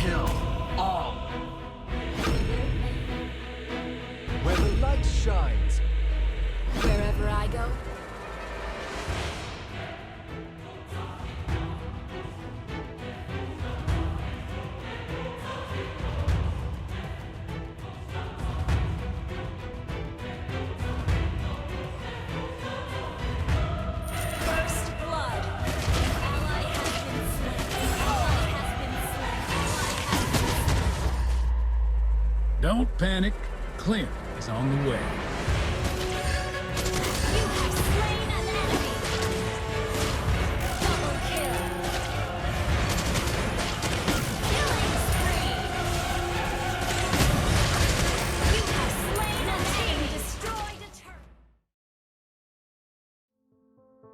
kill all. Where the light shines. Wherever I go, first blood. Ally has been slain. Ally has been slain. Ally has been slain. Don't panic. Clint is on the way. You have slain an enemy. Double kill. Killing spree. You have slain a team. Destroyed a turret.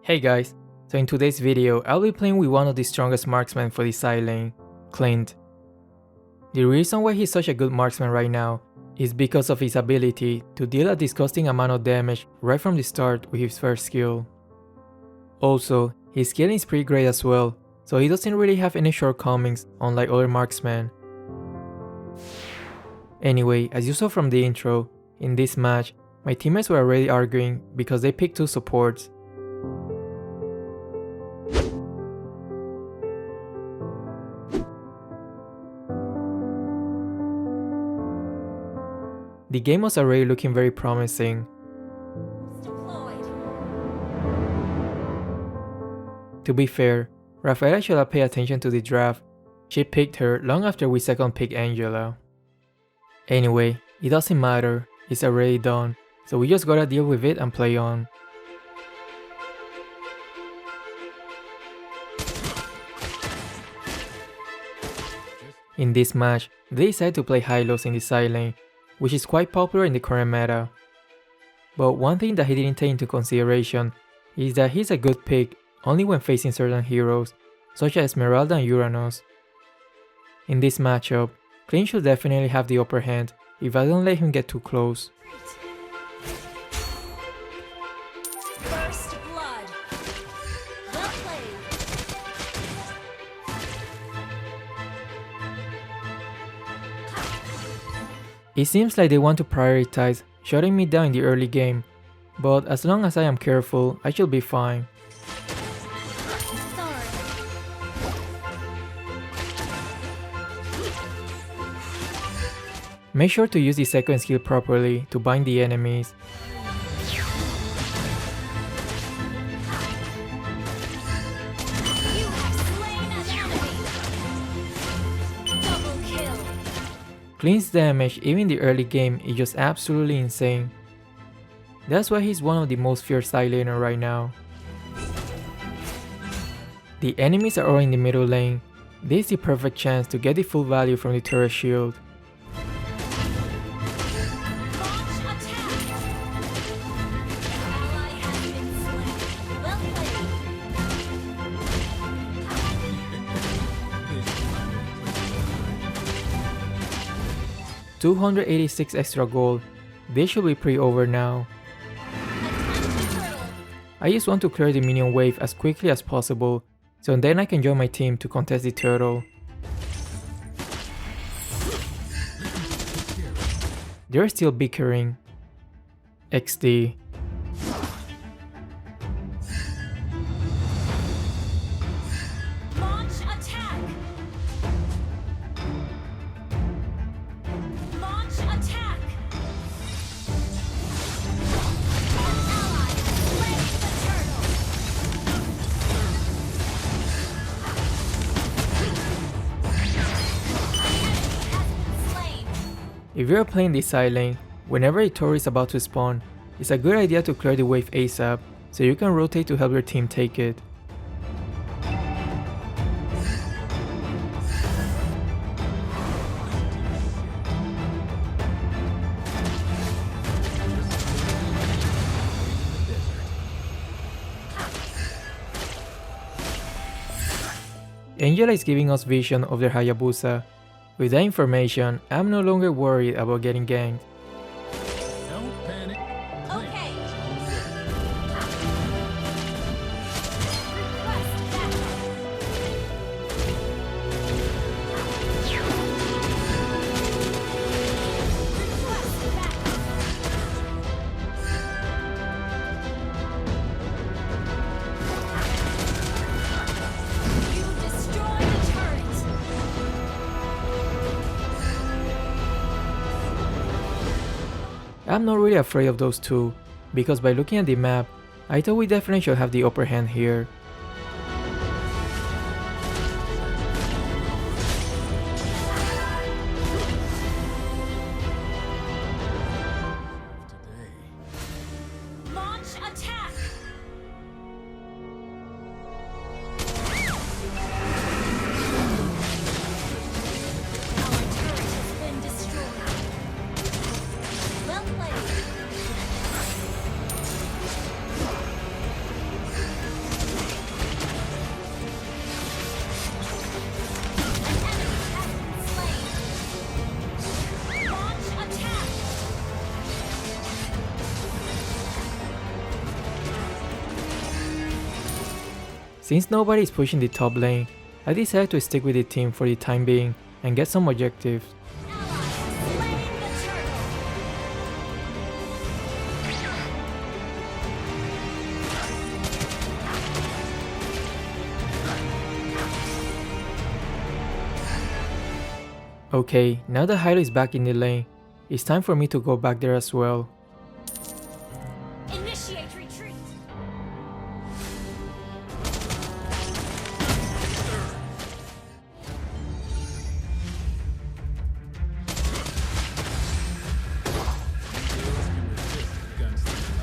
Hey guys, so in today's video I'll be playing with one of the strongest marksmen for the side lane, Clint. The reason why he's such a good marksman right now is because of his ability to deal a disgusting amount of damage right from the start with his first skill. Also, his scaling is pretty great as well, so he doesn't really have any shortcomings unlike other marksmen. Anyway, as you saw from the intro, in this match, my teammates were already arguing because they picked two supports. The game was already looking very promising. Deployed. To be fair, Rafaela should have paid attention to the draft. She picked her long after we second picked Angela. Anyway, it doesn't matter, it's already done, so we just gotta deal with it and play on. In this match, they decided to play Hylos in the side lane, which is quite popular in the current meta. But one thing that he didn't take into consideration is that he's a good pick only when facing certain heroes, such as Esmeralda and Uranus. In this matchup, Clint should definitely have the upper hand if I don't let him get too close. First blood. Well played. It seems like they want to prioritize shutting me down in the early game, but as long as I am careful, I should be fine. Sorry. Make sure to use the second skill properly to bind the enemies. You have slain an enemy. Double kill. Clint's damage even in the early game is just absolutely insane. That's why he's one of the most fierce side laner right now. The enemies are all in the middle lane. This is the perfect chance to get the full value from the turret shield. Launch attack. Ally has been slain. Well played. 286 extra gold. This should be pretty over now. Attack the turtle. I just want to clear the minion wave as quickly as possible, so then I can join my team to contest the turtle. They're still bickering. XD. Launch attack. Launch attack. An ally has slain the turtle. If you're playing the side lane, whenever a turret is about to spawn, it's a good idea to clear the wave ASAP, so you can rotate to help your team take it. Angela is giving us vision of their Hayabusa. With that information, I'm no longer worried about getting ganked. Don't panic. Okay. Request backup. I'm not really afraid of those two, because by looking at the map, I thought we definitely should have the upper hand here. Today. Launch attack! Our turret has been destroyed. Well played. An enemy has been slain. Launch attack! Since nobody is pushing the top lane, I decided to stick with the team for the time being and get some objectives. Ally has slain the turtle. Okay, now that Hylo is back in the lane, it's time for me to go back there as well. Initiate retreat.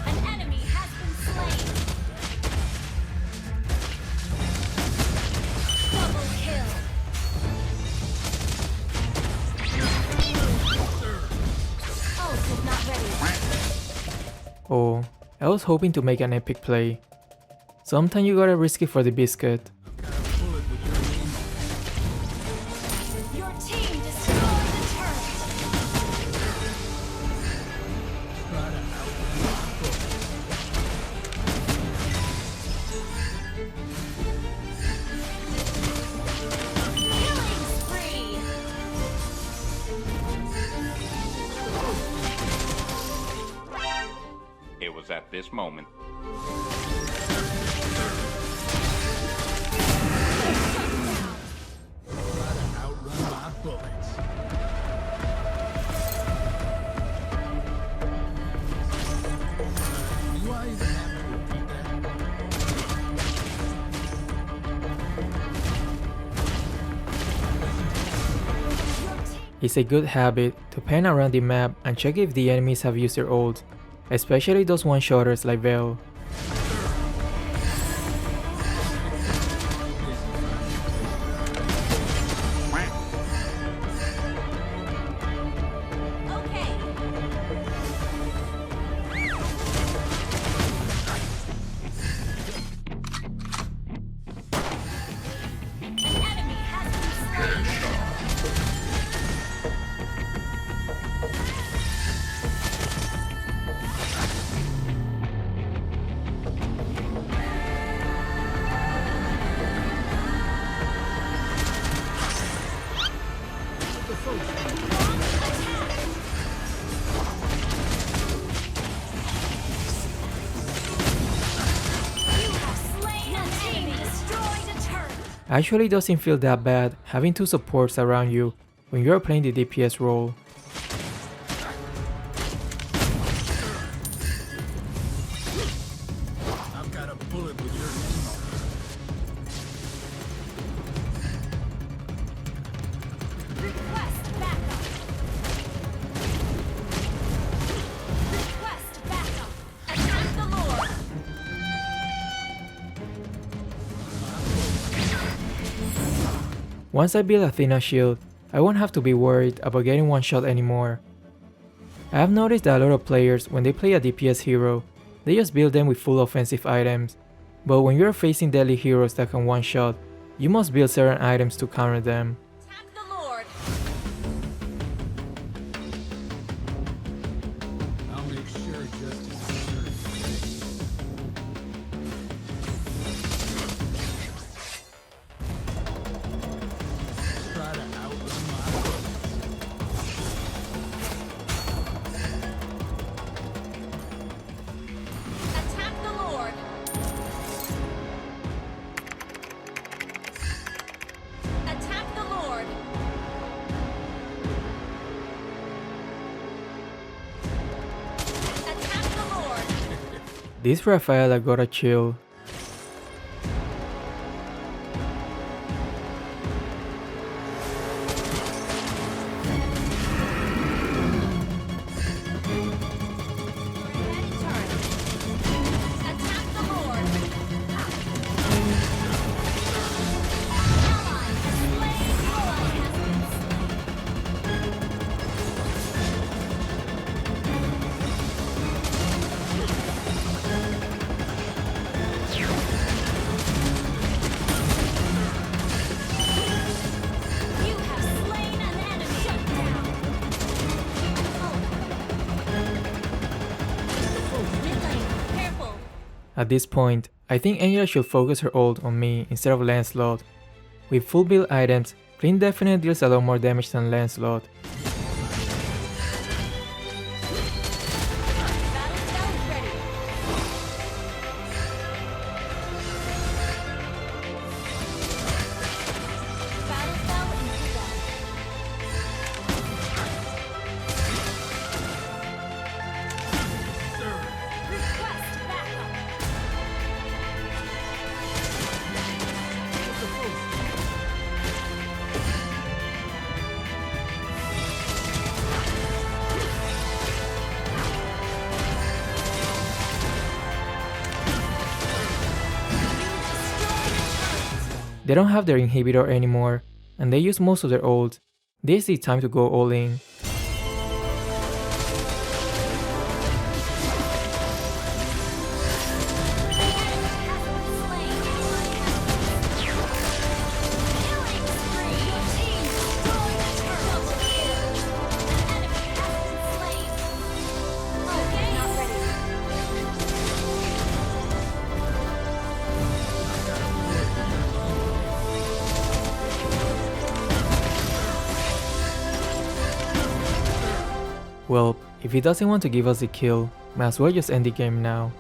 An enemy has been slain. Double kill. Ult is not ready. Oh, I was hoping to make an epic play. Sometimes you gotta risk it for the biscuit. Your team destroyed the turret. Killing spree. It was at this moment. Outrun my bullets. Do I even have to repeat that? It's a good habit to pan around the map and check if the enemies have used their ult, especially those one-shotters like Vale. Okay. An enemy has been slain. You have slain an enemy. Destroyed a turret. Actually, it doesn't feel that bad having two supports around you when you're playing the DPS role. I've got a bullet with your name on it. Request backup. Request backup. Attack the Lord. Once I build Athena shield, I won't have to be worried about getting one shot anymore. I have noticed that a lot of players, when they play a DPS hero, they just build them with full offensive items, but when you're facing deadly heroes that can one shot, you must build certain items to counter them. Attack the Lord. I'll make sure justice is served. Try to outrun my bullets. Attack the Lord. Attack the Lord. This Rafaela gotta chill. Attack the Lord. Ally has slain. You have slain an enemy. Shut down. Mid lane, careful. At this point, I think Angela should focus her ult on me instead of Lancelot. With full build items, Clint definitely deals a lot more damage than Lancelot. Battle spell ready. Battle spell in cooldown. Request backup. They don't have their inhibitor anymore, and they use most of their ult. This is the time to go all in. Well, if he doesn't want to give us the kill, might as well just end the game now.